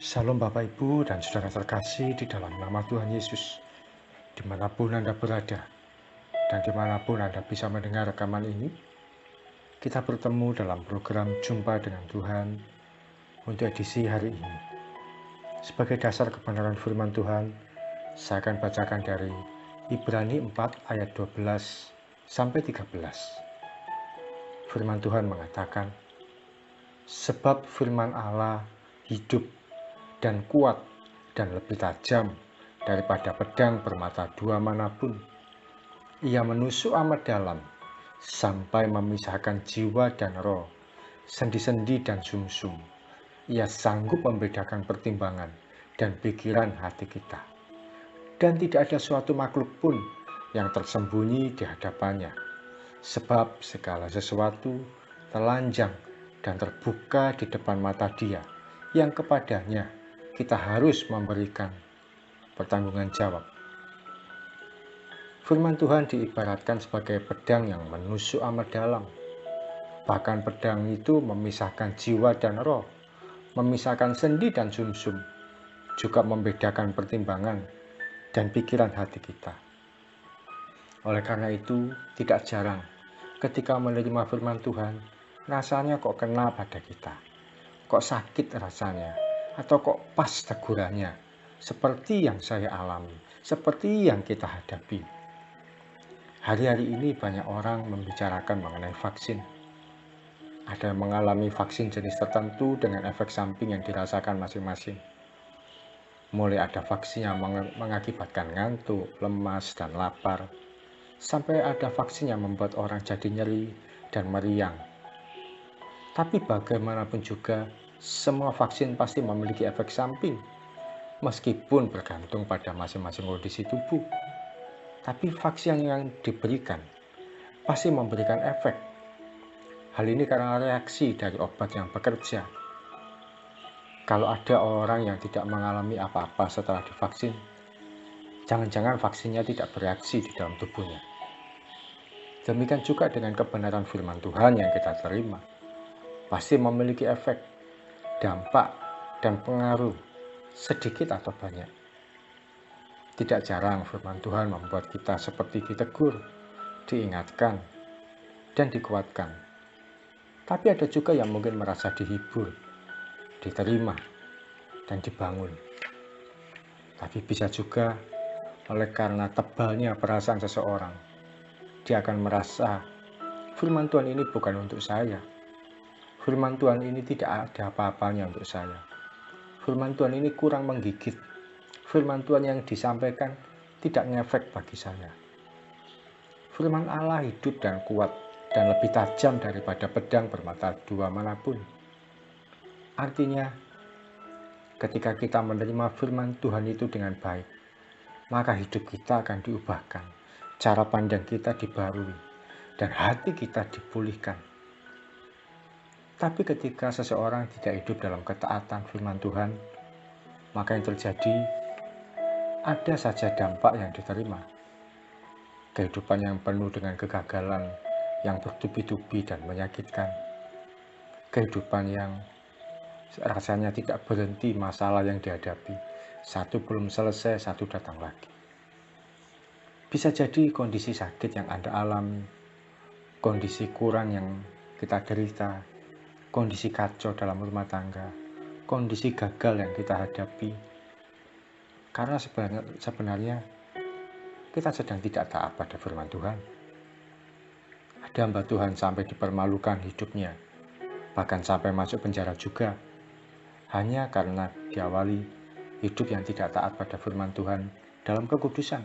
Salam Bapak Ibu dan Saudara terkasih di dalam nama Tuhan Yesus, dimanapun Anda berada dan dimanapun Anda bisa mendengar rekaman ini, kita bertemu dalam program Jumpa dengan Tuhan untuk edisi hari ini. Sebagai dasar kebenaran firman Tuhan, saya akan bacakan dari Ibrani 4 ayat 12 sampai 13. Firman Tuhan mengatakan, sebab firman Allah hidup dan kuat dan lebih tajam daripada pedang bermata dua manapun. Ia menusuk amat dalam sampai memisahkan jiwa dan roh, sendi-sendi dan sumsum. Ia sanggup membedakan pertimbangan dan pikiran hati kita. Dan tidak ada suatu makhluk pun yang tersembunyi di hadapannya, sebab segala sesuatu telanjang dan terbuka di depan mata Dia, yang kepadanya kita harus memberikan pertanggungan jawab. Firman Tuhan diibaratkan sebagai pedang yang menusuk amat dalam. Bahkan pedang itu memisahkan jiwa dan roh, memisahkan sendi dan sumsum, juga membedakan pertimbangan dan pikiran hati kita. Oleh karena itu, tidak jarang ketika menerima firman Tuhan, rasanya kok kena pada kita, kok sakit rasanya, atau kok pas tegurannya, seperti yang saya alami, seperti yang kita hadapi. Hari-hari ini banyak orang membicarakan mengenai vaksin. Ada yang mengalami vaksin jenis tertentu dengan efek samping yang dirasakan masing-masing. Mulai ada vaksin yang mengakibatkan ngantuk, lemas, dan lapar, sampai ada vaksin yang membuat orang jadi nyeri dan meriang. Tapi bagaimanapun juga, semua vaksin pasti memiliki efek samping, meskipun bergantung pada masing-masing kondisi tubuh. Tapi vaksin yang diberikan pasti memberikan efek. Hal ini karena reaksi dari obat yang bekerja. Kalau ada orang yang tidak mengalami apa-apa setelah divaksin, jangan-jangan vaksinnya tidak bereaksi di dalam tubuhnya. Demikian juga dengan kebenaran firman Tuhan yang kita terima. Pasti memiliki efek, dampak, dan pengaruh, sedikit atau banyak. Tidak jarang firman Tuhan membuat kita seperti ditegur, diingatkan, dan dikuatkan. Tapi ada juga yang mungkin merasa dihibur, diterima, dan dibangun. Tapi bisa juga oleh karena tebalnya perasaan seseorang, dia akan merasa firman Tuhan ini bukan untuk saya. Firman Tuhan ini tidak ada apa-apanya untuk saya. Firman Tuhan ini kurang menggigit. Firman Tuhan yang disampaikan tidak ngefek bagi saya. Firman Allah hidup dan kuat dan lebih tajam daripada pedang bermata dua manapun. Artinya, ketika kita menerima firman Tuhan itu dengan baik, maka hidup kita akan diubahkan, cara pandang kita dibarui, dan hati kita dipulihkan. Tapi ketika seseorang tidak hidup dalam ketaatan firman Tuhan, maka yang terjadi ada saja dampak yang diterima. Kehidupan yang penuh dengan kegagalan yang bertubi-tubi dan menyakitkan. Kehidupan yang rasanya tidak berhenti masalah yang dihadapi. Satu belum selesai, satu datang lagi. Bisa jadi kondisi sakit yang Anda alami, kondisi kurang yang kita derita, kondisi kacau dalam rumah tangga, kondisi gagal yang kita hadapi. Karena sebenarnya kita sedang tidak taat pada firman Tuhan. Ada hamba Tuhan sampai dipermalukan hidupnya, bahkan sampai masuk penjara juga, hanya karena diawali hidup yang tidak taat pada firman Tuhan dalam kekudusan.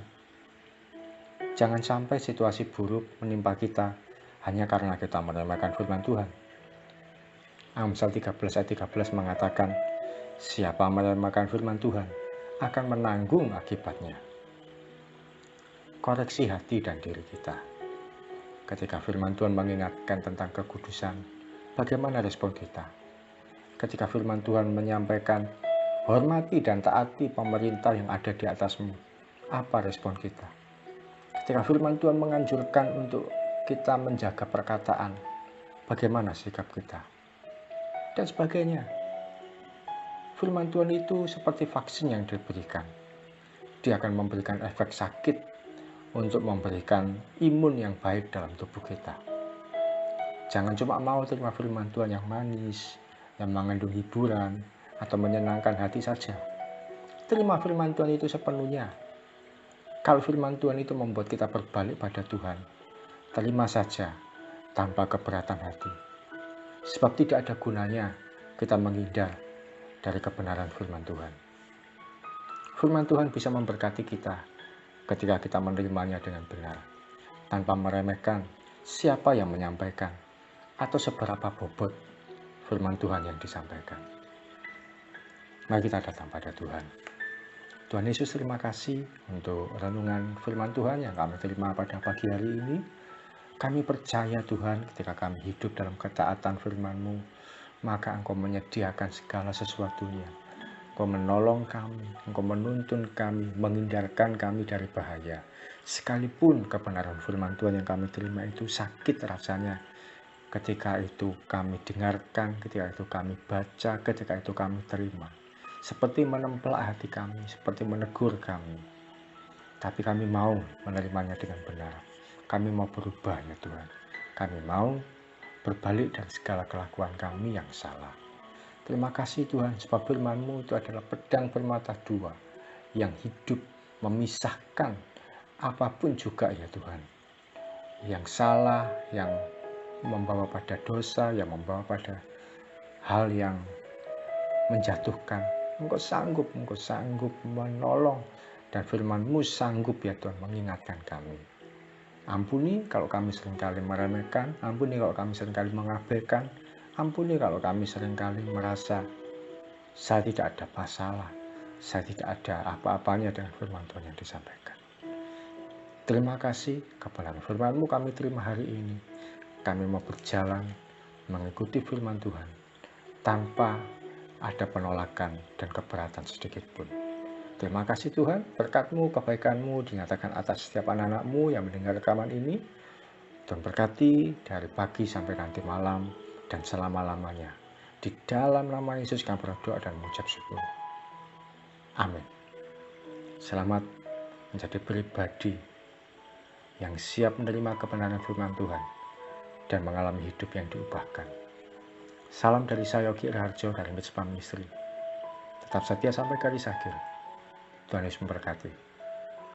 Jangan sampai situasi buruk menimpa kita hanya karena kita meremehkan firman Tuhan. Amsal 13 ayat 13 mengatakan, siapa meremehkan firman Tuhan akan menanggung akibatnya. Koreksi hati dan diri kita. Ketika firman Tuhan mengingatkan tentang kekudusan, bagaimana respon kita? Ketika firman Tuhan menyampaikan, hormati dan taati pemerintah yang ada di atasmu, apa respon kita? Ketika firman Tuhan menganjurkan untuk kita menjaga perkataan, bagaimana sikap kita? Dan sebagainya. Firman Tuhan itu seperti vaksin yang diberikan. Dia akan memberikan efek sakit untuk memberikan imun yang baik dalam tubuh kita. Jangan cuma mau terima firman Tuhan yang manis, yang mengandung hiburan, atau menyenangkan hati saja. Terima firman Tuhan itu sepenuhnya. Kalau firman Tuhan itu membuat kita berbalik pada Tuhan, terima saja tanpa keberatan hati. Sebab tidak ada gunanya kita menghindar dari kebenaran firman Tuhan. Firman Tuhan bisa memberkati kita ketika kita menerimanya dengan benar, tanpa meremehkan siapa yang menyampaikan atau seberapa bobot firman Tuhan yang disampaikan. Mari kita datang pada Tuhan. Tuhan Yesus, terima kasih untuk renungan firman Tuhan yang kami terima pada pagi hari ini. Kami percaya Tuhan, ketika kami hidup dalam ketaatan firman-Mu, maka Engkau menyediakan segala sesuatunya. Engkau menolong kami, Engkau menuntun kami, menghindarkan kami dari bahaya. Sekalipun kebenaran firman Tuhan yang kami terima itu sakit rasanya, ketika itu kami dengarkan, ketika itu kami baca, ketika itu kami terima. Seperti menempelak hati kami, seperti menegur kami. Tapi kami mau menerimanya dengan benar. Kami mau berubah ya Tuhan. Kami mau berbalik dari segala kelakuan kami yang salah. Terima kasih Tuhan, sebab firman-Mu itu adalah pedang bermata dua yang hidup memisahkan apapun juga ya Tuhan. Yang salah, yang membawa pada dosa, yang membawa pada hal yang menjatuhkan. Engkau sanggup menolong, dan firman-Mu sanggup ya Tuhan mengingatkan kami. Ampuni kalau kami seringkali meremehkan, ampuni kalau kami seringkali mengabaikan, ampuni kalau kami seringkali merasa saya tidak ada masalah, saya tidak ada apa-apanya dengan firman Tuhan yang disampaikan. Terima kasih kebenaran firman-Mu kami terima hari ini. Kami mau berjalan mengikuti firman Tuhan tanpa ada penolakan dan keberatan sedikit pun. Terima kasih Tuhan, berkat-Mu, kebaikan-Mu dinyatakan atas setiap anak-anak-Mu yang mendengar rekaman ini. Tuhan berkati dari pagi sampai nanti malam dan selama-lamanya. Di dalam nama Yesus kami berdoa dan mengucap syukur. Amin. Selamat menjadi pribadi yang siap menerima kebenaran firman Tuhan dan mengalami hidup yang diubahkan. Salam dari saya, Yogi Raharjo dari Mitspa Ministry. Tetap setia sampai garis akhir. Tuhan Yesus memberkati.